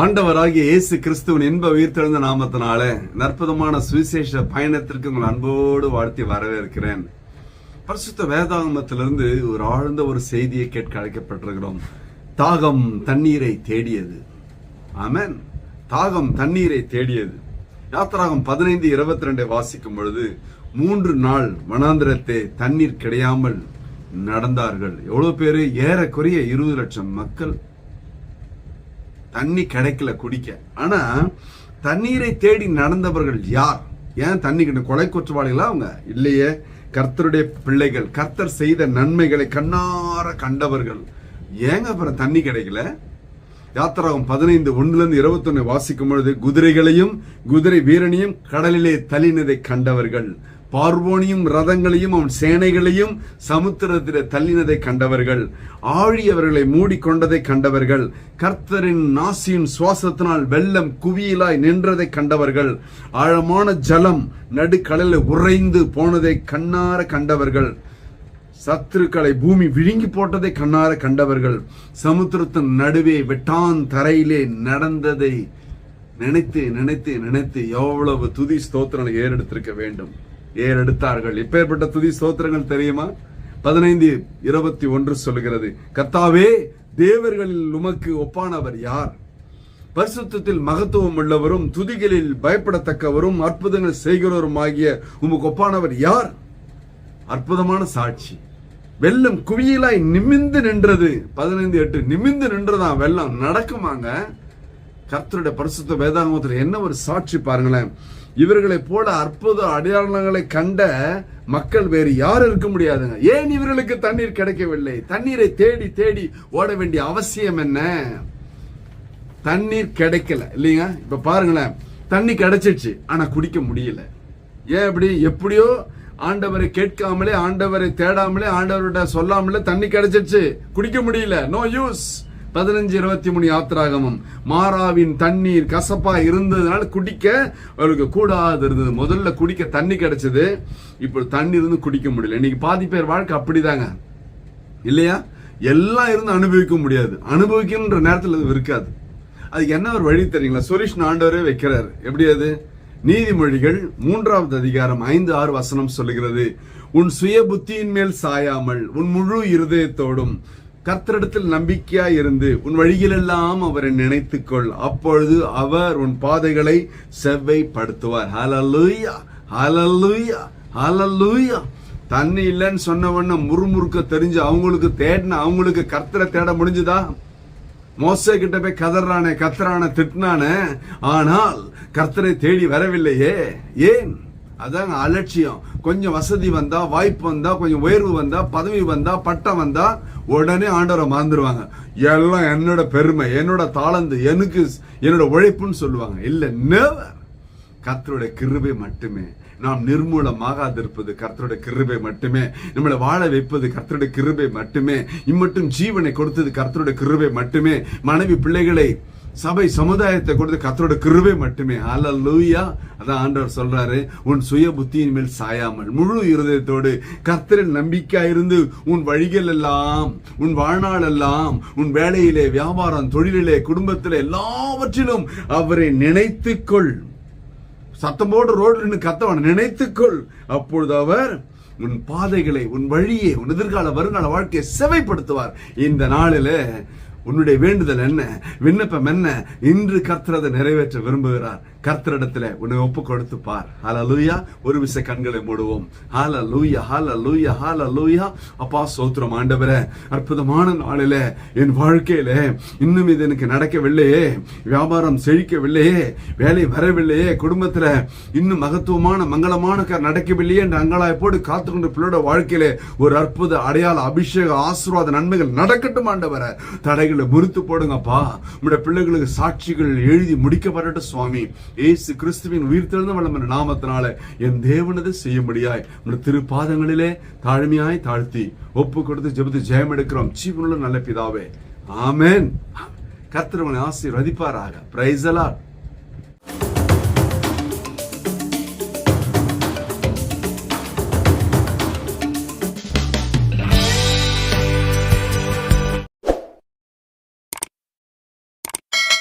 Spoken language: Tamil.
ஆண்டவராகிய இயேசு கிறிஸ்துவின் இன்ப உயிர்த்தெழுந்த நாமத்தினால அற்புதமான சுவிசேஷ பயணத்திற்கு உங்கள் அன்போடு வாழ்த்தி வரவேற்கிறேன். பரிசுத்த வேதாகமத்திலிருந்து ஒரு ஆழ்ந்த ஒரு செய்தியை கேட்க அழைக்கப்பட்டிருக்கிறோம். தாகம் தண்ணீரை தேடியது. ஆமென். தாகம் தண்ணீரை தேடியது. யாத்திராகம் 15:22 வாசிக்கும் பொழுது 3 நாள் வனாந்திரத்தை தண்ணீர் கிடையாமல் நடந்தார்கள். எவ்வளவு பேரு? ஏறக்குறைய 20 லட்சம் மக்கள். தண்ணி கிடைக்கல குடிக்க. ஆனா தண்ணீரை தேடி நடந்தவர்கள் யார்? ஏன் தண்ணி கொலை குற்றவாளிகளா அவங்க? இல்லையே, கர்த்தருடைய பிள்ளைகள், கர்த்தர் செய்த நன்மைகளை கண்ணார கண்டவர்கள். ஏங்க அப்புறம் தண்ணி கிடைக்கல? யாத்திராகம் 15:1-21 வாசிக்கும் பொழுது குதிரைகளையும் குதிரை வீரனையும் கடலிலே தள்ளினதை கண்டவர்கள், பார்வோனியும் ரதங்களையும் அவன் சேனைகளையும் சமுத்திரத்திலே தள்ளினதை கண்டவர்கள், ஆழியவர்களை மூடிக்கொண்டதை கண்டவர்கள், கர்த்தரின் நாசியின் சுவாசத்தினால் வெள்ளம் குவியலாய் நின்றதை கண்டவர்கள், ஆழமான ஜலம் நடுக்கடலில் உறைந்து போனதை கண்ணார கண்டவர்கள், சத்துருக்களை பூமி விழுங்கி போட்டதை கண்ணார கண்டவர்கள், சமுத்திரத்தின் நடுவே வெட்டான் தரையிலே நடந்ததை நினைத்து நினைத்து நினைத்து எவ்வளவு துதி ஸ்தோத்திரங்களை ஏறெடுத்திருக்க வேண்டும். ஏறெடுத்தார்கள். இப்பேற்பட்ட துதி ஸ்தோத்திரங்கள் தெரியுமா? 15:21 சொல்லுகிறது, கர்த்தாவே, தேவர்களில் உமக்கு ஒப்பானவர் யார்? பரிசுத்தத்தில் மகத்துவம் உள்ளவரும் துதிகளில் பயப்படத்தக்கவரும் அற்புதங்கள் செய்கிறவரும் ஆகிய உமக்கு ஒப்பானவர் யார்? அற்புதமான சாட்சி. வெள்ளம் குவியலாய் நிமிந்து நின்றது. 15:8 நிமிந்து நின்றதா வெள்ளம். நடக்குமாங்க? கர்த்தருடைய பரிசுத்த வேதாகமத்தில் என்ன ஒரு சாட்சி பாருங்களேன். இவர்களை போல அற்புத அடையாளங்களை கண்ட மக்கள் வேறு யாரும் இருக்க முடியாதுங்க. ஏன் இவர்களுக்கு தண்ணீர் கிடைக்கவில்லை? தண்ணீரை தேடி தேடி ஓட வேண்டிய அவசியம் என்ன? தண்ணீர் கிடைக்கல இல்லைங்க. இப்ப பாருங்களேன், தண்ணி கிடைச்சிச்சு, ஆனா குடிக்க முடியல. ஏன் இப்படி? எப்படியோ ஆண்டவரை கேட்காமலே, ஆண்டவரை தேடாமலே, ஆண்டவர்கிட்ட சொல்லாமலே தண்ணி கிடைச்சிச்சு, குடிக்க முடியல. No use. 15:23 யாத்திராகமம். மாறாவின் தண்ணீர் கசப்பா இருந்ததுனால குடிக்க அவருக்கு கூடாது இருந்தது. முதல்ல குடிக்க தண்ணி கிடைச்சது, இப்போ தண்ணி இருந்து குடிக்க முடியல. இன்னைக்கு பாதி பேர் வாழ்க்கை அப்படிதாங்க இல்லையா? எல்லாம் இருந்து அனுபவிக்க முடியாது. அனுபவிக்கின்ற நேரத்தில் அது இருக்காது. அதுக்கு என்ன ஒரு வழி தெரியுங்களா? சொல்யூஷன் ஆண்டவரே வைக்கிறார். எப்படி அது? நீதிமொழிகள் 3வது அதிகாரம் 5-6 வசனம் சொல்லுகிறது, உன் சுய புத்தியின் மேல் சாயாமல் உன் முழு இருதயத்தோடும் கர்த்தரிடத்தில் நம்பிக்கையாய் இருந்து உன் வழிகளெல்லாம் அவரை நினைத்துக்கொள், அப்பொழுது அவர் உன் பாதைகளை செவ்வைப்படுத்துவார். ஹல்லேலூயா, ஹல்லேலூயா, ஹல்லேலூயா. தண்ணி இல்லைன்னு சொன்னவன முறுமுறுக்க தெரிஞ்சு அவங்களுக்கு தேடின அவங்களுக்கு கர்த்தரை தேட முடிஞ்சுதா? மோசே கிட்ட போய் கதறானே, கத்தரான திட்டினானே, ஆனால் கர்த்தரை தேடி வரவில்லையே. ஏன்? அதாங்க அலட்சியம். கொஞ்சம் வசதி வந்தா, வாய்ப்பு வந்தா, கொஞ்சம் உயர்வு வந்தா, பதவி வந்தா, பட்டம் வந்தா உடனே ஆண்டவரை மறந்துடுவாங்க. எல்லாம் என்னோட பெருமை, என்னோட தாளந்து, எனக்கு என்னோட உழைப்புன்னு சொல்லுவாங்க. இல்ல, நெவர். கர்த்தருடைய கிருபை மட்டுமே. நாம் நிர்மூலமாகாதிருப்பது கர்த்தருடைய கிருபை மட்டுமே. நம்மளை வாழ வைப்பது கர்த்தருடைய கிருபை மட்டுமே. இம்மட்டும் ஜீவனை கொடுத்தது கர்த்தருடைய கிருபை மட்டுமே. மனைவி பிள்ளைகளை, சபை சமுதாயத்தை கொடுத்து கர்த்தரோட கிருபை மட்டுமே. ஹல்லேலூயா. அதான் ஆண்டவர் சொல்றாரு, உன் சுய புத்தியின் மேல் சாயாமல் முழு இருதயத்தோடு கர்த்தரில் நம்பிக்கை இருந்து உன் வழிகள் எல்லாம், உன் வாழ்நாள் எல்லாம், உன் வேலையிலே, வியாபாரம், தொழிலிலே, குடும்பத்திலே, எல்லாவற்றிலும் அவரை நினைத்துக்கொள். சத்தம் போடு ரோட்ல கத்தவன் நினைத்துக்கொள். அப்பொழுது அவர் உன் பாதைகளை, உன் வழியை, உன் எதிர்கால வருங்கால வாழ்க்கையை செவைப்படுத்துவார். இந்த நாளில உன்னுடைய வேண்டுதல் என்ன? விண்ணப்பம் என்ன? இன்று கர்த்தர் அதை நிறைவேற்ற விரும்புகிறார். கர்த்தரிடத்துல உன்னை ஒப்பு கொடுத்து பார். ஹல்லேலூயா. ஒரு விசை கண்களை மூடுவோம். ஹல்லேலூயா, ஹல்லேலூயா, ஹல்லேலூயா. அப்பா ஸ்தோத்திரம் ஆண்டவரே. அற்புதமான நாளில என் வாழ்க்கையில இன்னும் இது எனக்கு நடக்கவில்லையே, வியாபாரம் செழிக்கவில்லையே, வேலை வரவில்லையே, குடும்பத்துல இன்னும் மகத்துவமான மங்களமான நடக்கவில்லையே என்று அங்கலாய்ப்போடு காத்துக்கொண்டு பிள்ளையோட வாழ்க்கையில ஒரு அற்புத அடையாள அபிஷேக ஆசீர்வாத நன்மைகள் நடக்கட்டும் ஆண்டவரே. தடைகளை முறித்து போடுங்கப்பா. உங்களுடைய பிள்ளைகளுக்கு சாட்சிகள் எழுதி முடிக்கப்படட்டும் சுவாமி. இயேசு கிறிஸ்துவின் உயிர்த்தெழுந்த வல்லமையான நாமத்தினால என் தேவனது செய்யும்படியாய் உங்களுடைய திருப்பாதங்களிலே தாழ்மையாய் தாழ்த்தி ஒப்பு கொடுத்து ஜெபித்து ஜெயம் எடுக்கிறோம். ஜீவனுள்ள நல்ல பிதாவே, ஆமென். கர்த்தர் உங்களை ஆசீர்வதிப்பாராக. Praise the Lord.